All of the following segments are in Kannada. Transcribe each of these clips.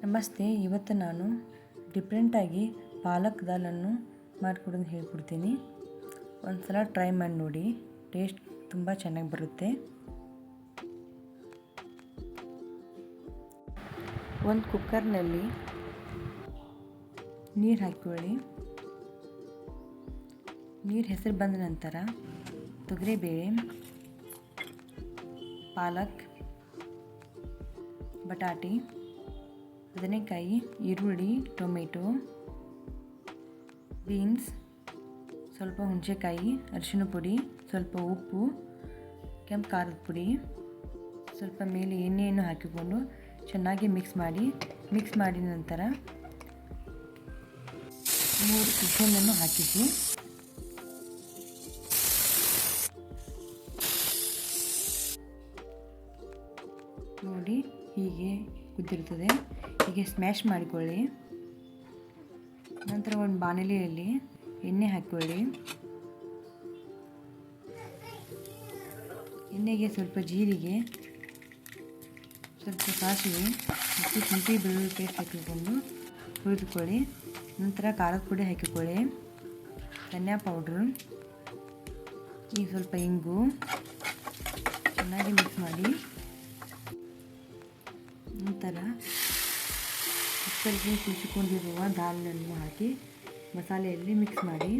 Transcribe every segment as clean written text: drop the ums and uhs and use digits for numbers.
ನಮಸ್ತೆ. ಇವತ್ತು ನಾನು ಡಿಫ್ರೆಂಟಾಗಿ ಪಾಲಕ್ ದಾಲನ್ನು ಮಾಡಿಕೊಡೋದು ಹೇಳ್ಕೊಡ್ತೀನಿ. ಒಂದು ಸಲ ಟ್ರೈ ಮಾಡಿ ನೋಡಿ, ಟೇಸ್ಟ್ ತುಂಬ ಚೆನ್ನಾಗಿ ಬರುತ್ತೆ. ಒಂದು ಕುಕ್ಕರ್ನಲ್ಲಿ ನೀರು ಹಾಕಿಕೊಳ್ಳಿ. ನೀರು ಹೆಸರು ಬಂದ ನಂತರ ತೊಗರಿಬೇಳೆ, ಪಾಲಕ್, ಬಟಾಟೆ, ಬದನೆಕಾಯಿ, ಈರುಳ್ಳಿ, ಟೊಮೆಟೊ, ಬೀನ್ಸ್, ಸ್ವಲ್ಪ ಹುಣಸೆಕಾಯಿ, ಅರಿಶಿಣ ಪುಡಿ, ಸ್ವಲ್ಪ ಉಪ್ಪು, ಕೆಂಪು ಖಾರದ ಪುಡಿ, ಸ್ವಲ್ಪ ಮೇಲೆ ಎಣ್ಣೆಯನ್ನು ಹಾಕಿಕೊಂಡು ಚೆನ್ನಾಗಿ ಮಿಕ್ಸ್ ಮಾಡಿದ ನಂತರ 3 ವಿಷಲನ್ನು ಹಾಕಿಸಿ ನೋಡಿ, ಹೀಗೆ ಕುದ್ದಿರ್ತದೆ. ಹೀಗೆ ಸ್ಮ್ಯಾಶ್ ಮಾಡಿಕೊಳ್ಳಿ. ನಂತರ ಒಂದು ಬಾಣಲೆಯಲ್ಲಿ ಎಣ್ಣೆ ಹಾಕಿಕೊಳ್ಳಿ. ಎಣ್ಣೆಗೆ ಸ್ವಲ್ಪ ಜೀರಿಗೆ, ಸ್ವಲ್ಪ ಸಾಸಿವೆ ಮತ್ತು ಶುಂಠಿ ಬೆಳ್ಳುಳ್ಳಿ ಪೇಸ್ಟ್ ಹಾಕಿಕೊಂಡು ಹುರಿದುಕೊಳ್ಳಿ. ನಂತರ ಖಾರದ ಪುಡಿ ಹಾಕಿಕೊಳ್ಳಿ, ಧನಿಯಾ ಪೌಡ್ರು, ಈಗ ಸ್ವಲ್ಪ ಇಂಗು, ಚೆನ್ನಾಗಿ ಮಿಕ್ಸ್ ಮಾಡಿ. ನಂತರ ಕುಕ್ಕರ್ಗೆ ಕುದಿಸಿಕೊಂಡಿರುವ ದಾಲನ್ನು ಹಾಕಿ ಮಸಾಲೆಯಲ್ಲಿ ಮಿಕ್ಸ್ ಮಾಡಿ.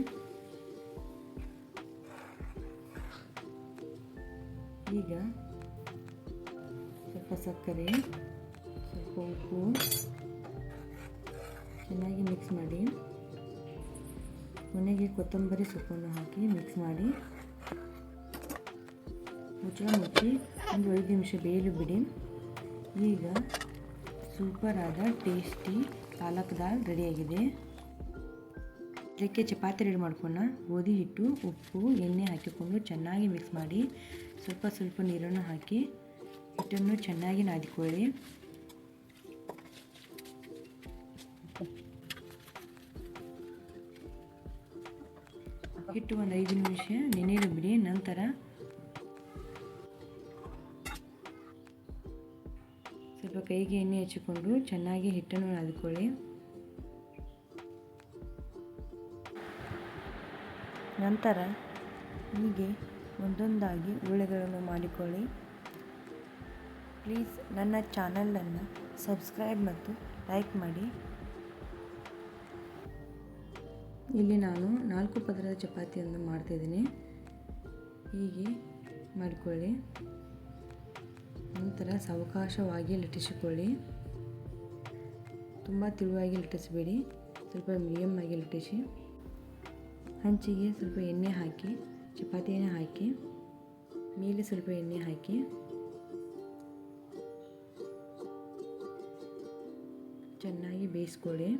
ಈಗ ಸ್ವಲ್ಪ ಸಕ್ಕರೆ, ಸ್ವಲ್ಪ ಉಪ್ಪು ಚೆನ್ನಾಗಿ ಮಿಕ್ಸ್ ಮಾಡಿ. ಕೊನೆಗೆ ಕೊತ್ತಂಬರಿ ಸೊಪ್ಪನ್ನು ಹಾಕಿ ಮಿಕ್ಸ್ ಮಾಡಿ. ಮುಚ್ಚಳ ಮುಚ್ಚಿ ಒಂದು 5 ನಿಮಿಷ ಬೇಯಲು ಬಿಡಿ. ಈಗ ಸೂಪರ್ ಆದ ಟೇಸ್ಟಿ ಪಾಲಕ್ ದಾಲ್ ರೆಡಿಯಾಗಿದೆ. ಇದಕ್ಕೆ ಚಪಾತಿ ರೆಡಿ ಮಾಡ್ಕೊಂಡು ಗೋಧಿ ಹಿಟ್ಟು, ಉಪ್ಪು, ಎಣ್ಣೆ ಹಾಕಿಕೊಂಡು ಚೆನ್ನಾಗಿ ಮಿಕ್ಸ್ ಮಾಡಿ ಸ್ವಲ್ಪ ನೀರನ್ನು ಹಾಕಿ ಹಿಟ್ಟನ್ನು ಚೆನ್ನಾಗಿ ನಾದಿಕೊಳ್ಳಿ. ಹಿಟ್ಟು ಒಂದು 5 ನಿಮಿಷ ನೆನೆಯಲು ಬಿಡಿ. ನಂತರ ಸ್ವಲ್ಪ ಕೈಗೆ ಎಣ್ಣೆ ಹಚ್ಚಿಕೊಂಡು ಚೆನ್ನಾಗಿ ಹಿಟ್ಟನ್ನು ನಾದಿಕೊಳ್ಳಿ. ನಂತರ ಹೀಗೆ ಒಂದೊಂದಾಗಿ ಉಳ್ಳೆಗಳನ್ನು ಮಾಡಿಕೊಳ್ಳಿ. ಪ್ಲೀಸ್ ನನ್ನ ಚಾನಲನ್ನು ಸಬ್ಸ್ಕ್ರೈಬ್ ಮತ್ತು ಲೈಕ್ ಮಾಡಿ. ಇಲ್ಲಿ ನಾನು 4 ಪದರದ ಚಪಾತಿಯನ್ನು ಮಾಡ್ತಾಯಿದ್ದೀನಿ. ಹೀಗೆ ಮಾಡಿಕೊಳ್ಳಿ. ನಂತರ ಸಾವಕಾಶವಾಗಿ ಲಟ್ಟಿಸಿಕೊಳ್ಳಿ. ತುಂಬ ತೆಳುವಾಗಿ ಲಟ್ಟಿಸಬೇಡಿ, ಸ್ವಲ್ಪ ಮೀಡಿಯಮ್ ಆಗಿ ಲಟ್ಟಿಸಿ. ಹಂಚಿಗೆ ಸ್ವಲ್ಪ ಎಣ್ಣೆ ಹಾಕಿ, ಚಪಾತಿಯನ್ನು ಹಾಕಿ, ಮೇಲೆ ಸ್ವಲ್ಪ ಎಣ್ಣೆ ಹಾಕಿ ಚೆನ್ನಾಗಿ ಬೇಯಿಸ್ಕೊಳ್ಳಿ.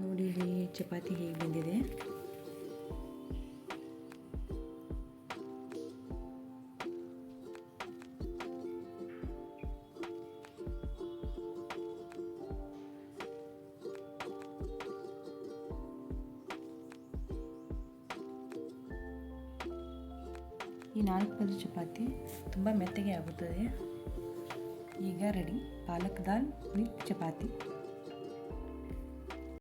ನೋಡಿ ಚಪಾತಿ ಹೇಗೆ ಬಂದಿದೆ. ಈ 4 ಪದರ ಚಪಾತಿ ತುಂಬ ಮೆತ್ತಗೆ ಆಗುತ್ತದೆ. ಈಗ ready palak dal with chapati.